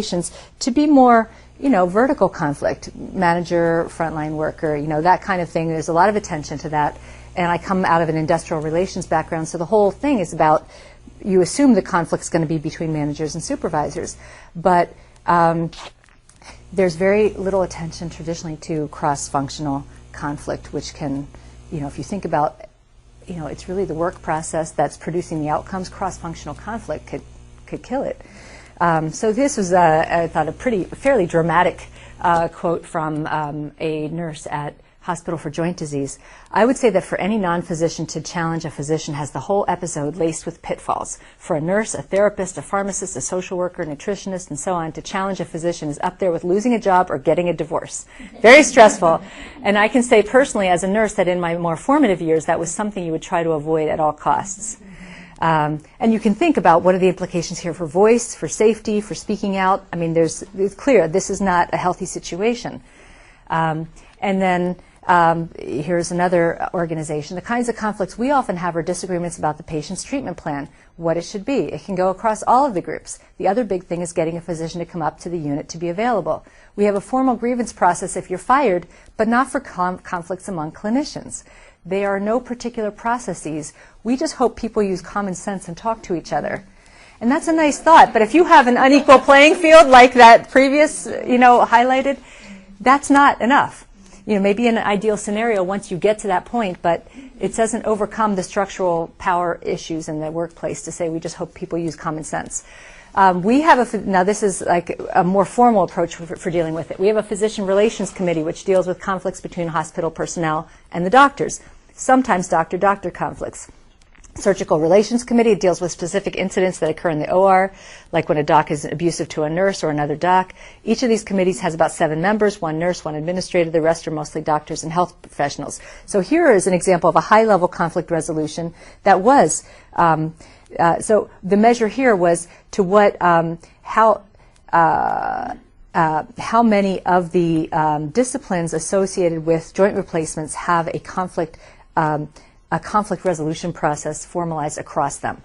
to be more, vertical conflict, manager, frontline worker, that kind of thing. There's a lot of attention to that. And I come out of an industrial relations background, so the whole thing is about, you assume the conflict's going to be between managers and supervisors. But there's very little attention traditionally to cross-functional conflict, which can, if you think about, it's really the work process that's producing the outcomes. Cross-functional conflict could kill it. So this was, I thought, a fairly dramatic quote from a nurse at Hospital for Joint Disease. I would say that for any non-physician to challenge a physician has the whole episode laced with pitfalls. For a nurse, a therapist, a pharmacist, a social worker, a nutritionist, and so on, to challenge a physician is up there with losing a job or getting a divorce. Very stressful. And I can say personally as a nurse that in my more formative years, that was something you would try to avoid at all costs. And you can think about what are the implications here for voice, for safety, for speaking out. I mean, it's clear this is not a healthy situation. And then here's another organization. The kinds of conflicts we often have are disagreements about the patient's treatment plan, what it should be. It can go across all of the groups. The other big thing is getting a physician to come up to the unit to be available. We have a formal grievance process if you're fired, but not for conflicts among clinicians. There are no particular processes. We just hope people use common sense and talk to each other. And that's a nice thought, but if you have an unequal playing field like that previous, highlighted, that's not enough. Maybe in an ideal scenario once you get to that point, but it doesn't overcome the structural power issues in the workplace to say we just hope people use common sense. We have now this is like a more formal approach for dealing with it. We have a physician relations committee which deals with conflicts between hospital personnel and the doctors, sometimes doctor-doctor conflicts. Surgical Relations Committee deals with specific incidents that occur in the OR, like when a doc is abusive to a nurse or another doc. Each of these committees has about 7 members, 1 nurse, 1 administrator. The rest are mostly doctors and health professionals. So here is an example of a high-level conflict resolution that was, so the measure here was to what, how many of the disciplines associated with joint replacements have a conflict resolution process formalized across them.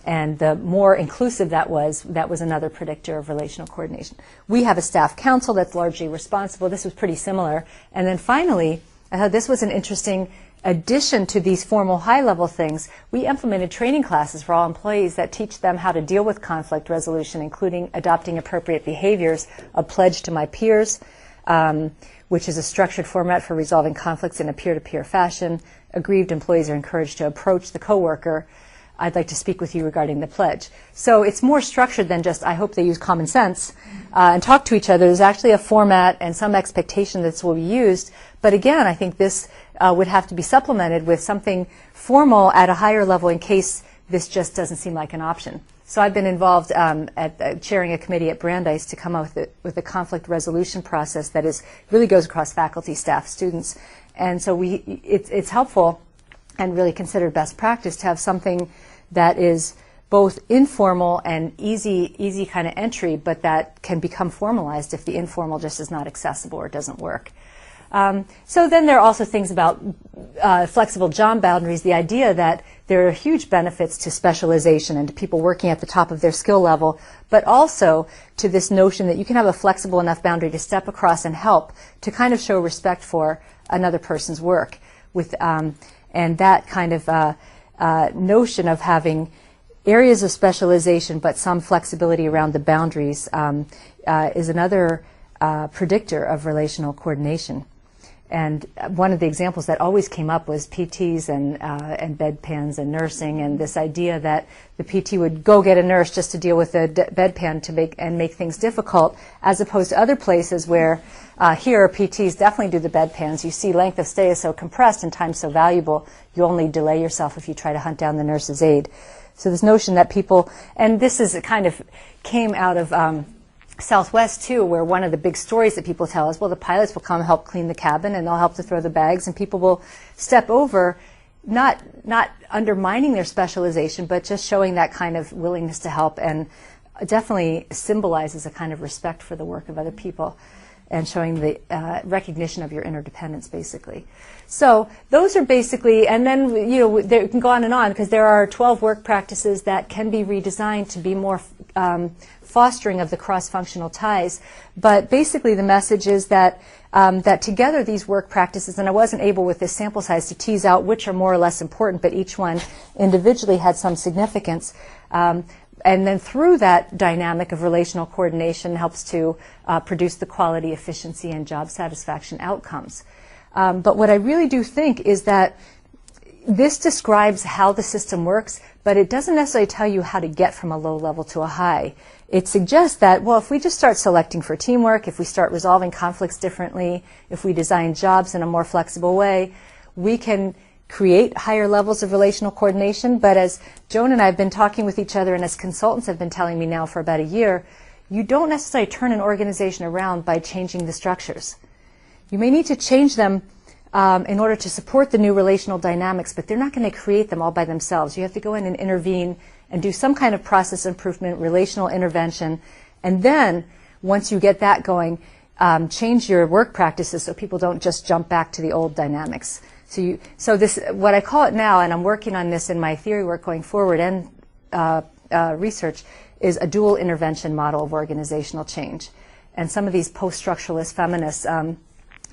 And the more inclusive that was another predictor of relational coordination. We have a staff council that's largely responsible. This was pretty similar. And then finally, I thought this was an interesting addition to these formal high-level things. We implemented training classes for all employees that teach them how to deal with conflict resolution, including adopting appropriate behaviors, a pledge to my peers, which is a structured format for resolving conflicts in a peer-to-peer fashion. Aggrieved employees are encouraged to approach the coworker. I'd like to speak with you regarding the pledge. So it's more structured than just, I hope they use common sense and talk to each other. There's actually a format and some expectation that this will be used. But again, I think this would have to be supplemented with something formal at a higher level in case this just doesn't seem like an option. So I've been involved at chairing a committee at Brandeis to come up with a conflict resolution process that really goes across faculty, staff, students. And so it's helpful and really considered best practice to have something that is both informal and easy kind of entry, but that can become formalized if the informal just is not accessible or doesn't work. So then there are also things about flexible job boundaries, the idea that there are huge benefits to specialization and to people working at the top of their skill level, but also to this notion that you can have a flexible enough boundary to step across and help to kind of show respect for another person's work. And that kind of notion of having areas of specialization but some flexibility around the boundaries is another predictor of relational coordination. And one of the examples that always came up was PTs and bedpans and nursing, and this idea that the PT would go get a nurse just to deal with the bedpan to make things difficult, as opposed to other places where here PTs definitely do the bedpans. You see length of stay is so compressed and time so valuable, you only delay yourself if you try to hunt down the nurse's aide. So this notion that people, and this is kind of came out of Southwest too, where one of the big stories that people tell is, well, the pilots will come help clean the cabin and they'll help to throw the bags, and people will step over, not undermining their specialization, but just showing that kind of willingness to help, and definitely symbolizes a kind of respect for the work of other people and showing the recognition of your interdependence, basically. So those are basically, and then they can go on and on because there are 12 work practices that can be redesigned to be more fostering of the cross-functional ties. But basically the message is that that together these work practices, and I wasn't able with this sample size to tease out which are more or less important, but each one individually had some significance. And then through that dynamic of relational coordination helps to produce the quality, efficiency, and job satisfaction outcomes. But what I really do think is that this describes how the system works, but it doesn't necessarily tell you how to get from a low level to a high. It suggests that, well, if we just start selecting for teamwork, if we start resolving conflicts differently, if we design jobs in a more flexible way, we can create higher levels of relational coordination. But as Joan and I have been talking with each other, and as consultants have been telling me now for about a year, you don't necessarily turn an organization around by changing the structures. You may need to change them in order to support the new relational dynamics, but they're not going to create them all by themselves. You have to go in and intervene and do some kind of process improvement, relational intervention, and then once you get that going, change your work practices so people don't just jump back to the old dynamics. So this, what I call it now, and I'm working on this in my theory work going forward and research, is a dual intervention model of organizational change. And some of these post-structuralist feminists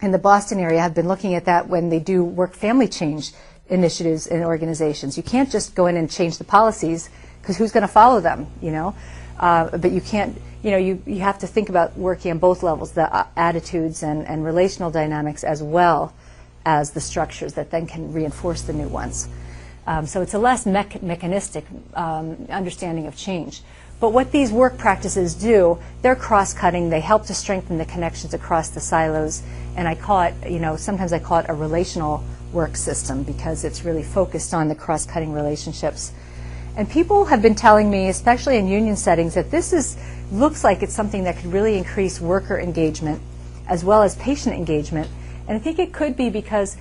in the Boston area have been looking at that when they do work-family change initiatives in organizations. You can't just go in and change the policies, because who's going to follow them, you know? But you can't, you know, you have to think about working on both levels, the attitudes and relational dynamics, as well as the structures that then can reinforce the new ones. So it's a less mechanistic understanding of change. But what these work practices do, they're cross-cutting. They help to strengthen the connections across the silos. And I call it, you know, sometimes I call it a relational work system, because it's really focused on the cross-cutting relationships. And people have been telling me, especially in union settings, that this looks like it's something that could really increase worker engagement as well as patient engagement. And I think it could be because,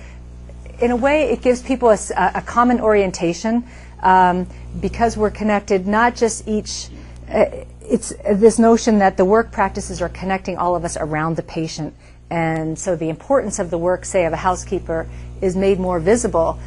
in a way, it gives people a common orientation, because we're connected, not just each. It's this notion that the work practices are connecting all of us around the patient. And so the importance of the work, say, of a housekeeper is made more visible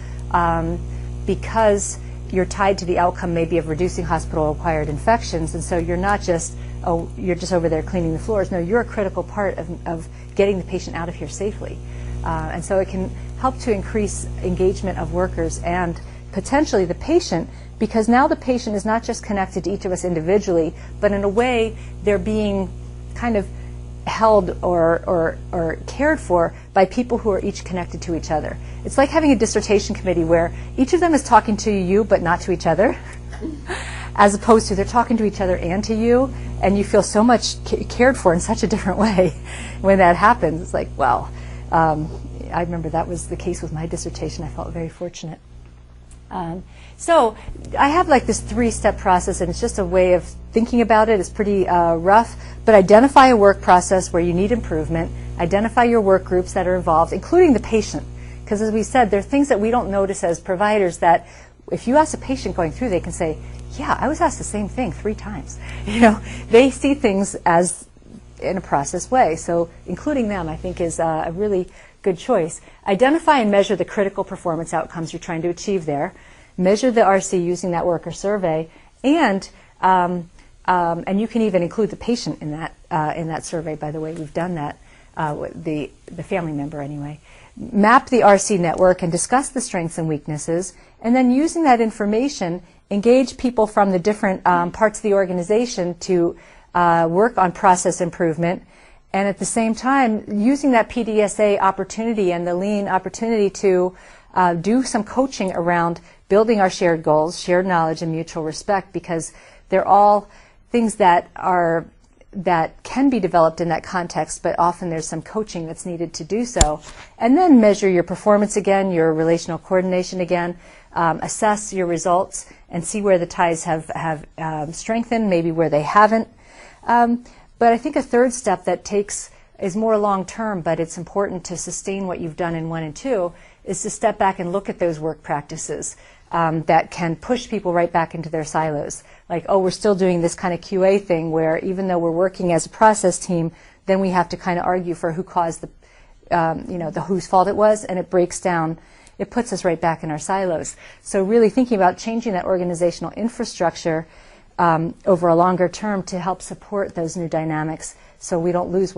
because you're tied to the outcome maybe of reducing hospital-acquired infections. And so you're not just, oh, you're just over there cleaning the floors. No, you're a critical part of getting the patient out of here safely. And so it can help to increase engagement of workers and potentially the patient, because now the patient is not just connected to each of us individually, but in a way they're being kind of held or cared for by people who are each connected to each other. It's like having a dissertation committee where each of them is talking to you but not to each other, as opposed to they're talking to each other and to you, and you feel so much cared for in such a different way when that happens. It's like, well, I remember that was the case with my dissertation. I felt very fortunate. So I have like this 3-step process, and it's just a way of thinking about it. It's pretty rough, but identify a work process where you need improvement, identify your work groups that are involved, including the patient, because as we said, there are things that we don't notice as providers that if you ask a patient going through, they can say, yeah, I was asked the same thing 3 times. You know, they see things as in a process way, so including them I think is a really good choice. Identify and measure the critical performance outcomes you're trying to achieve there. Measure the RC using that worker survey, and you can even include the patient in that survey. By the way, we've done that, the family member anyway. Map the RC network and discuss the strengths and weaknesses, and then using that information, engage people from the different parts of the organization to work on process improvement. And at the same time, using that PDSA opportunity and the lean opportunity to do some coaching around building our shared goals, shared knowledge, and mutual respect, because they're all things that can be developed in that context, but often there's some coaching that's needed to do so. And then measure your performance again, your relational coordination again, assess your results, and see where the ties have strengthened, maybe where they haven't. But I think a third step that is more long-term, but it's important to sustain what you've done in 1 and 2, is to step back and look at those work practices that can push people right back into their silos. Like, oh, we're still doing this kind of QA thing where even though we're working as a process team, then we have to kind of argue for who caused the whose fault it was, and it breaks down. It puts us right back in our silos. So really thinking about changing that organizational infrastructure over a longer term to help support those new dynamics so we don't lose what